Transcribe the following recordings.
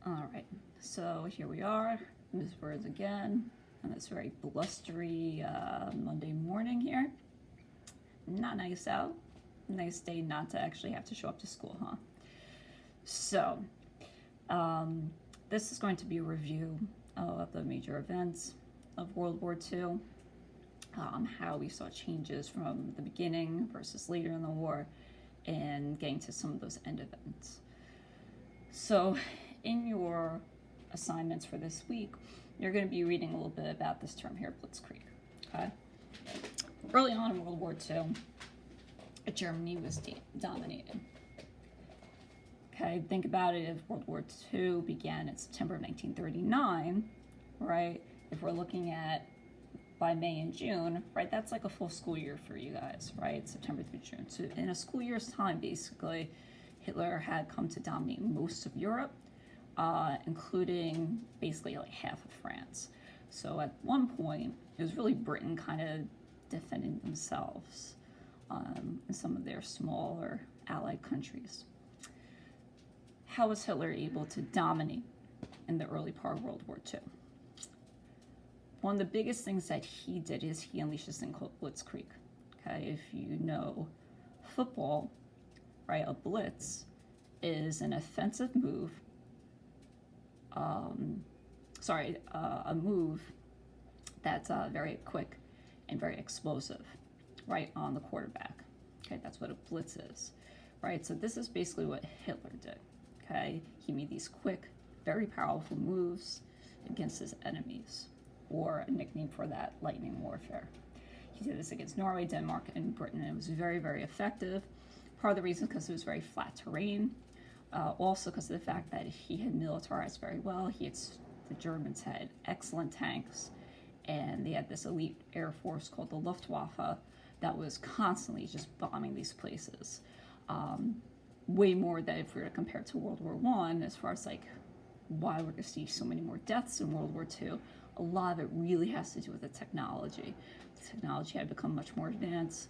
All right, so here we are, Miss Birds again, on this very blustery Monday morning here. Not nice out. Nice day not to actually have to show up to school, huh? So, this is going to be a review of the major events of World War II, how we saw changes from the beginning versus later in the war, and getting to some of those end events. So, in your assignments for this week, you're going to be reading a little bit about this term here, blitzkrieg. Okay. Early on in World War II, Germany was dominated. Okay, think about it. If World War II began in September of 1939, right? If we're looking at by May and June, right? That's like a full school year for you guys, right? September through June. So in a school year's time, basically, Hitler had come to dominate most of Europe, including basically like half of France. So at one point, it was really Britain kind of defending themselves in some of their smaller allied countries. How was Hitler able to dominate in the early part of World War II? One of the biggest things that he did is he unleashed this thing called blitzkrieg. Okay, if you know football, right, a blitz is an offensive move. A move that's very quick and very explosive, right, on the quarterback. Okay, that's what a blitz is, right? So this is basically what Hitler did. Okay, he made these quick, very powerful moves against his enemies, or a nickname for that, lightning warfare. He did this against Norway, Denmark, and Britain, and it was very, very effective. Part of the reason because it was very flat terrain, also because of the fact that he had militarized very well. The Germans had excellent tanks, and they had this elite air force called the Luftwaffe that was constantly just bombing these places. Way more than if we were to compare to World War I, as far as like why we're going to see so many more deaths in World War II. A lot of it really has to do with the technology. The technology had become much more advanced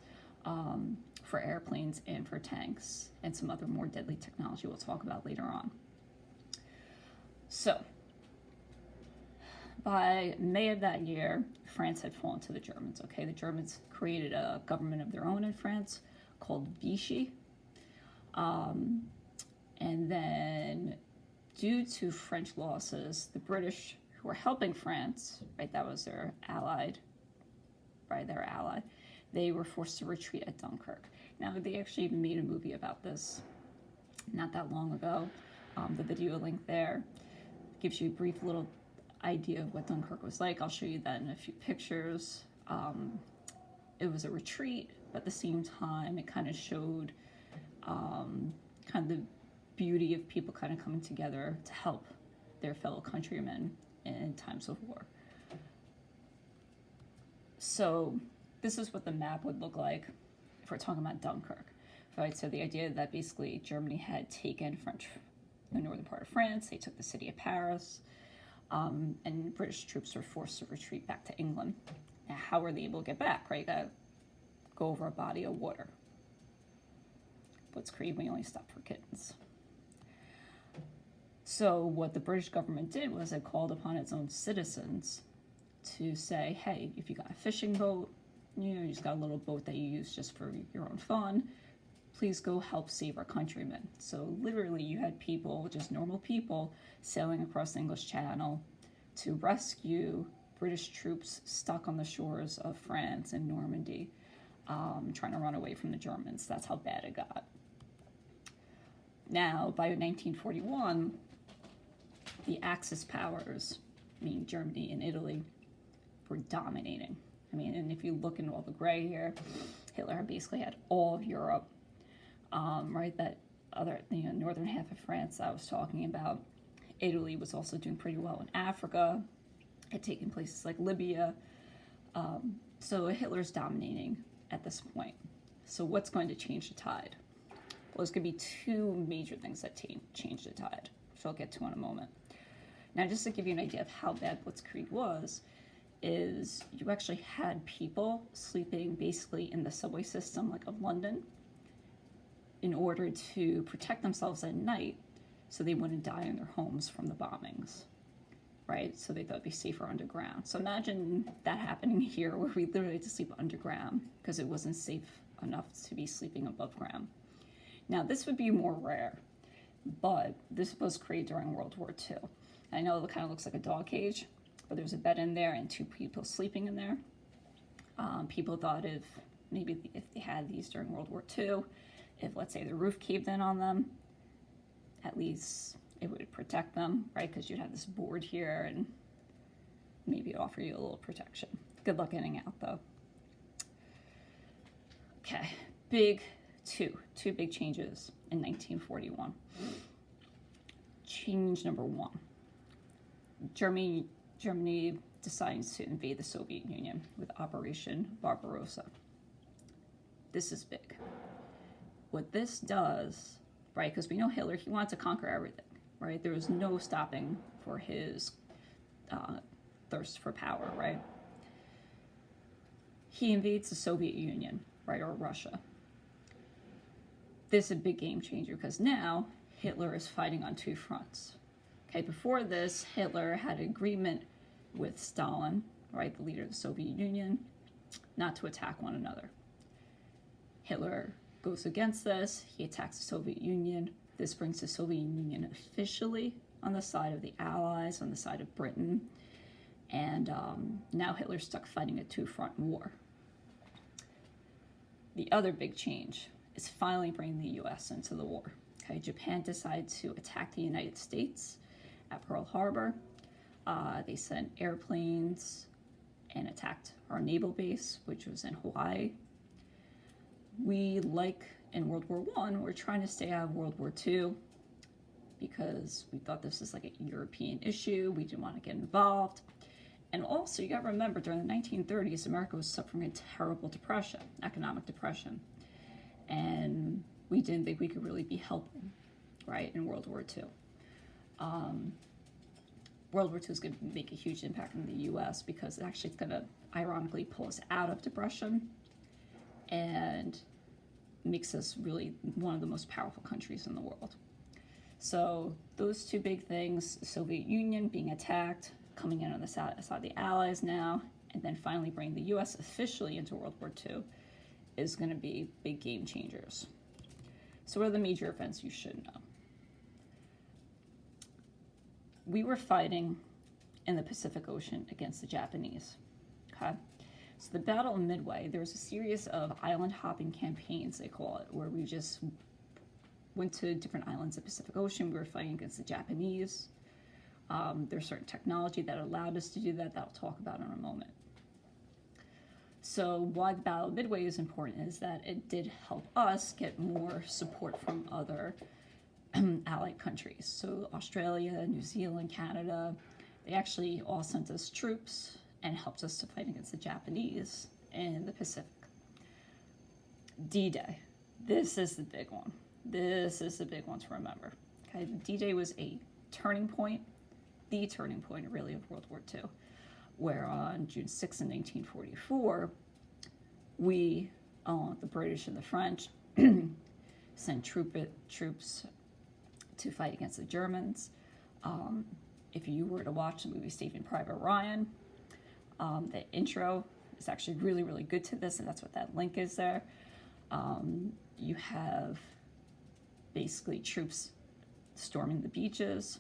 for airplanes and for tanks, and some other more deadly technology we'll talk about later on. So, by May of that year, France had fallen to the Germans. Okay, the Germans created a government of their own in France called Vichy. And then, due to French losses, the British, who were helping France, right, that was their ally, they were forced to retreat at Dunkirk. Now, they actually even made a movie about this not that long ago. The video link there gives you a brief little idea of what Dunkirk was like. I'll show you that in a few pictures. It was a retreat, but at the same time, it kind of showed kind of the beauty of people kind of coming together to help their fellow countrymen in times of war. So this is what the map would look like if we're talking about Dunkirk, right? So the idea that basically Germany had taken the northern part of France, they took the city of Paris, and British troops were forced to retreat back to England. Now, how were they able to get back, right? You gotta go over a body of water. Blitzkrieg, we only stop for kittens. So what the British government did was it called upon its own citizens to say, hey, if you got a fishing boat, you just got a little boat that you use just for your own fun, please go help save our countrymen. So literally you had people, just normal people, sailing across the English Channel to rescue British troops stuck on the shores of France and Normandy, trying to run away from the Germans. That's how bad it got. Now, by 1941, the Axis powers, meaning Germany and Italy, were dominating. I mean, and if you look into all the gray here, Hitler basically had all of Europe, right? That other, northern half of France I was talking about. Italy was also doing pretty well in Africa, had taken places like Libya. So Hitler's dominating at this point. So what's going to change the tide? Well, there's going to be two major things that change the tide, which I'll get to in a moment. Now, just to give you an idea of how bad Blitzkrieg was, is you actually had people sleeping basically in the subway system, like of London, in order to protect themselves at night so they wouldn't die in their homes from the bombings, right? So they thought it'd be safer underground. So imagine that happening here, where we literally had to sleep underground because it wasn't safe enough to be sleeping above ground. Now, this would be more rare, but this was created during World War II. I know it kind of looks like a dog cage, but there's a bed in there and 2 people sleeping in there. People thought if they had these during World War II, if, let's say, the roof caved in on them, at least it would protect them, right? Because you'd have this board here and maybe offer you a little protection. Good luck getting out, though. Okay, two big changes in 1941. Change number 1. Germany decides to invade the Soviet Union with Operation Barbarossa. This is big. What this does, right, because we know Hitler, he wanted to conquer everything, right? There was no stopping for his thirst for power, right? He invades the Soviet Union, right, or Russia. This is a big game changer because now Hitler is fighting on 2 fronts. Okay, before this, Hitler had an agreement with Stalin, right, the leader of the Soviet Union, not to attack one another. Hitler goes against this. He attacks the Soviet Union. This brings the Soviet Union officially on the side of the Allies, on the side of Britain. And now Hitler's stuck fighting a 2-front war. The other big change is finally bringing the U.S. into the war. Okay, Japan decided to attack the United States at Pearl Harbor. They sent airplanes and attacked our naval base, which was in Hawaii. We, like in World War I, we're trying to stay out of World War II because we thought this was like a European issue. We didn't want to get involved. And also, you got to remember, during the 1930s, America was suffering a terrible depression, economic depression. And we didn't think we could really be helping, right, in World War II. World War II is going to make a huge impact in the U.S. because actually it's going to, ironically, pull us out of depression and makes us really one of the most powerful countries in the world. So those 2 big things, the Soviet Union being attacked, coming in on the side of the Allies now, and then finally bringing the U.S. officially into World War II, is going to be big game changers. So what are the major events you should know? We were fighting in the Pacific Ocean against the Japanese. Okay? So the Battle of Midway, there was a series of island hopping campaigns, they call it, where we just went to different islands of the Pacific Ocean. We were fighting against the Japanese. There's certain technology that allowed us to do that I'll talk about in a moment. So why the Battle of Midway is important is that it did help us get more support from other allied countries. So Australia, New Zealand, Canada, they actually all sent us troops and helped us to fight against the Japanese in the Pacific. D-Day. This is the big one. This is the big one to remember. Okay, D-Day was a turning point, the turning point really of World War II, where on June 6, 1944, we, the British and the French, sent troops to fight against the Germans. If you were to watch the movie Saving Private Ryan, the intro is actually really, really good to this, and that's what that link is there. You have basically troops storming the beaches,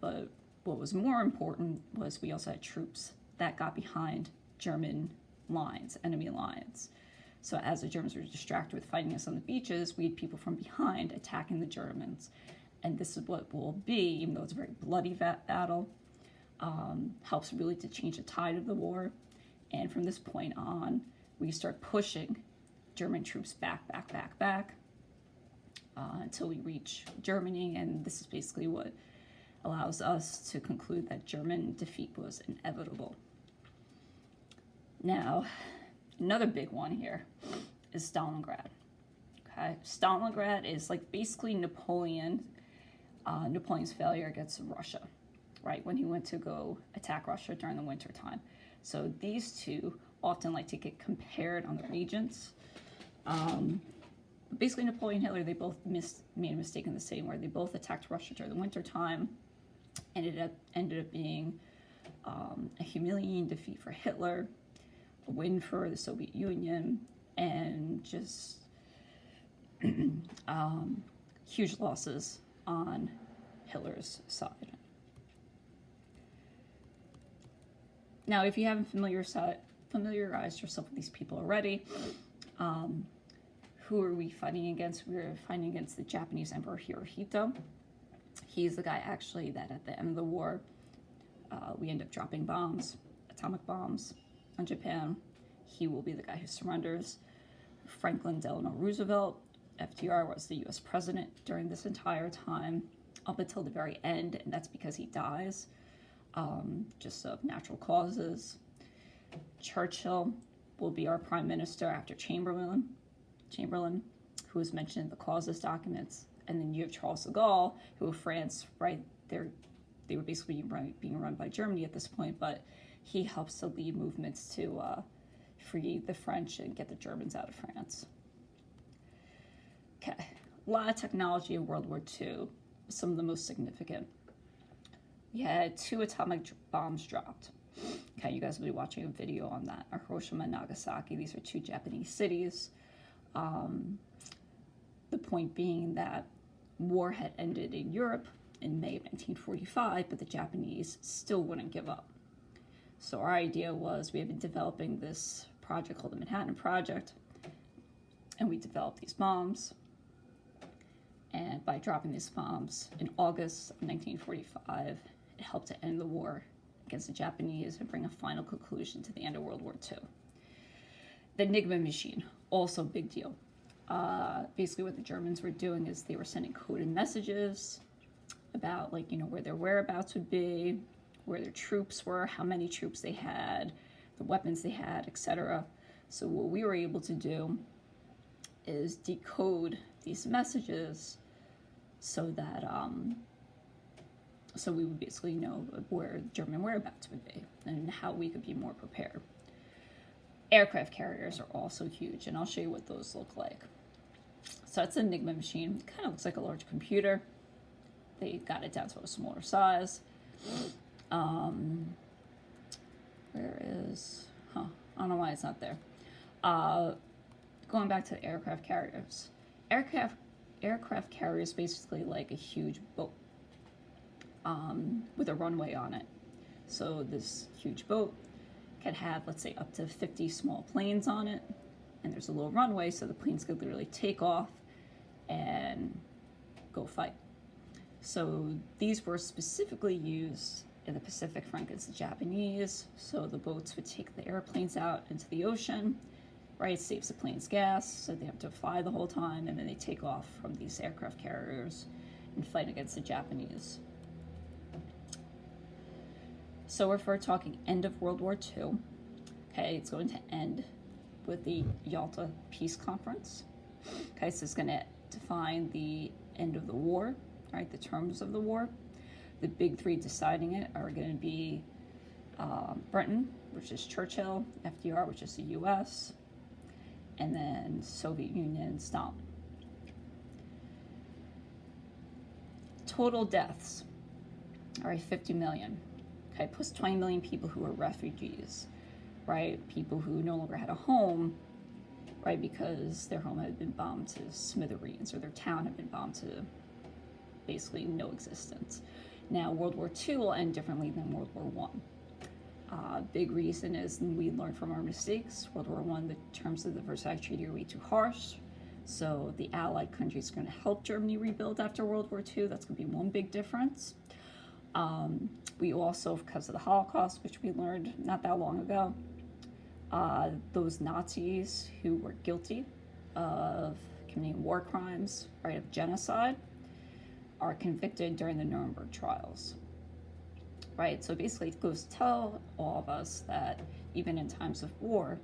but what was more important was we also had troops that got behind German lines, enemy lines. So as the Germans were distracted with fighting us on the beaches, we had people from behind attacking the Germans. And this is what will be, even though it's a very bloody battle, helps really to change the tide of the war. And from this point on, we start pushing German troops back, until we reach Germany. And this is basically what allows us to conclude that German defeat was inevitable. Now, another big one here is Stalingrad. Okay, Stalingrad is like basically Napoleon's failure against Russia, right? When he went to go attack Russia during the winter time. So these two often like to get compared on the regions. basically Napoleon and Hitler, they both made a mistake in the same way. They both attacked Russia during the winter time, and it ended up being a humiliating defeat for Hitler, a win for the Soviet Union, and just huge losses on Hitler's side. Now, if you haven't familiarized yourself with these people already, who are we fighting against? We're fighting against the Japanese Emperor Hirohito. He's the guy actually that at the end of the war, we end up dropping bombs, atomic bombs on Japan. He will be the guy who surrenders. Franklin Delano Roosevelt, FDR, was the US president during this entire time up until the very end, and that's because he dies, just of natural causes. Churchill will be our prime minister after Chamberlain, who is mentioned in the causes documents. And then you have Charles de Gaulle, who France, right, they were basically being run by Germany at this point, but he helps to lead movements to free the French and get the Germans out of France. Okay, a lot of technology in World War II, some of the most significant. We had 2 atomic bombs dropped. Okay, you guys will be watching a video on that. Hiroshima and Nagasaki, these are 2 Japanese cities. The point being that war had ended in Europe in May of 1945, but the Japanese still wouldn't give up. So our idea was, we had been developing this project called the Manhattan Project, and we developed these bombs. And by dropping these bombs in August of 1945, it helped to end the war against the Japanese and bring a final conclusion to the end of World War II. The Enigma machine, also a big deal. Basically what the Germans were doing is they were sending coded messages about, like, you know, where their whereabouts would be, where their troops were, how many troops they had, the weapons they had, etc. So what we were able to do is decode these messages so that so we would basically know where German whereabouts would be and how we could be more prepared. Aircraft carriers are also huge, and I'll show you what those look like. So that's an Enigma machine. It kind of looks like a large computer. They got it down to a smaller size. Where is, I don't know why it's not there. Going back to aircraft carriers. Aircraft carriers basically like a huge boat with a runway on it. So this huge boat can have, let's say, up to 50 small planes on it, and there's a little runway so the planes could literally take off and go fight. So these were specifically used in the Pacific Front against the Japanese, so the boats would take the airplanes out into the ocean, right? It saves the planes gas, so they have to fly the whole time, and then they take off from these aircraft carriers and fight against the Japanese. So if we're talking end of World War II, okay, it's going to end with the Yalta Peace Conference. Okay, so it's going to define the end of the war, right, the terms of the war. The big 3 deciding it are going to be Britain, which is Churchill, FDR, which is the US, and then Soviet Union, Stalin. Total deaths, all right, 50 million. Okay, plus 20 million people who are refugees, right? People who no longer had a home, right, because their home had been bombed to smithereens, or their town had been bombed to basically no existence. Now, World War II will end differently than World War I. Big reason is we learned from our mistakes. World War I, the terms of the Versailles Treaty are way too harsh. So the Allied countries are going to help Germany rebuild after World War II. That's going to be one big difference. We also, because of the Holocaust, which we learned not that long ago, those Nazis who were guilty of committing war crimes, right, of genocide, are convicted during the Nuremberg trials, right? So basically it goes to tell all of us that even in times of war,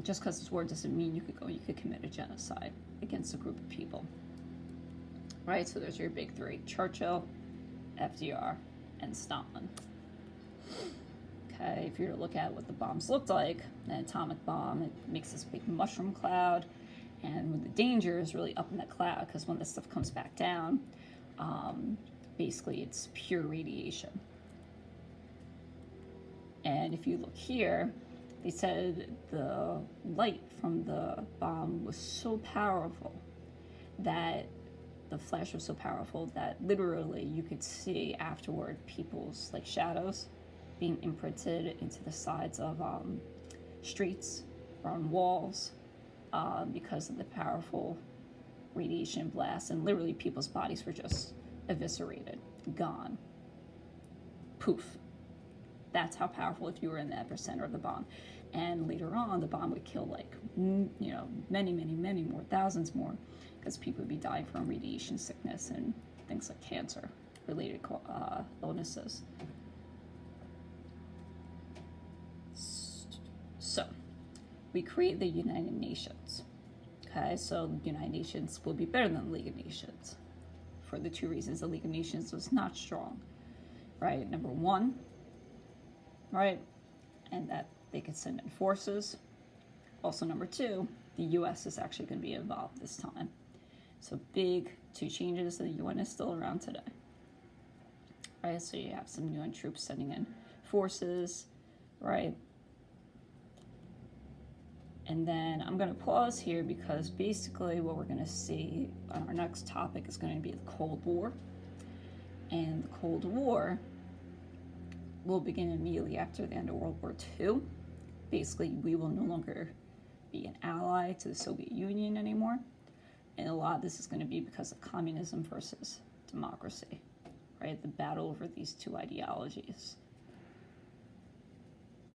just because it's war doesn't mean you could commit a genocide against a group of people, right? So there's your big 3, Churchill, FDR, and Stalin. Okay, if you were to look at what the bombs looked like, an atomic bomb, it makes this big mushroom cloud, and when the danger is really up in that cloud, because when this stuff comes back down, basically it's pure radiation. And if you look here, they said the light from the bomb was so powerful that the flash was so powerful that literally you could see afterward people's like shadows being imprinted into the sides of streets or on walls because of the powerful radiation blast, and literally people's bodies were just eviscerated, gone, poof. That's how powerful if you were in the epicenter of the bomb. And later on, the bomb would kill like, many more, thousands more, because people would be dying from radiation sickness and things like cancer related illnesses. So, we create the United Nations. Okay, so the United Nations will be better than the League of Nations for the two reasons. The League of Nations was not strong, right? Number one, right, and that they could send in forces. Also, number two, the U.S. is actually going to be involved this time. So big two changes. The UN is still around today, right? So you have some UN troops sending in forces, right? And then I'm going to pause here because basically what we're going to see on our next topic is going to be the Cold War. And the Cold War will begin immediately after the end of World War II. Basically, we will no longer be an ally to the Soviet Union anymore. And a lot of this is going to be because of communism versus democracy, right? The battle over these two ideologies.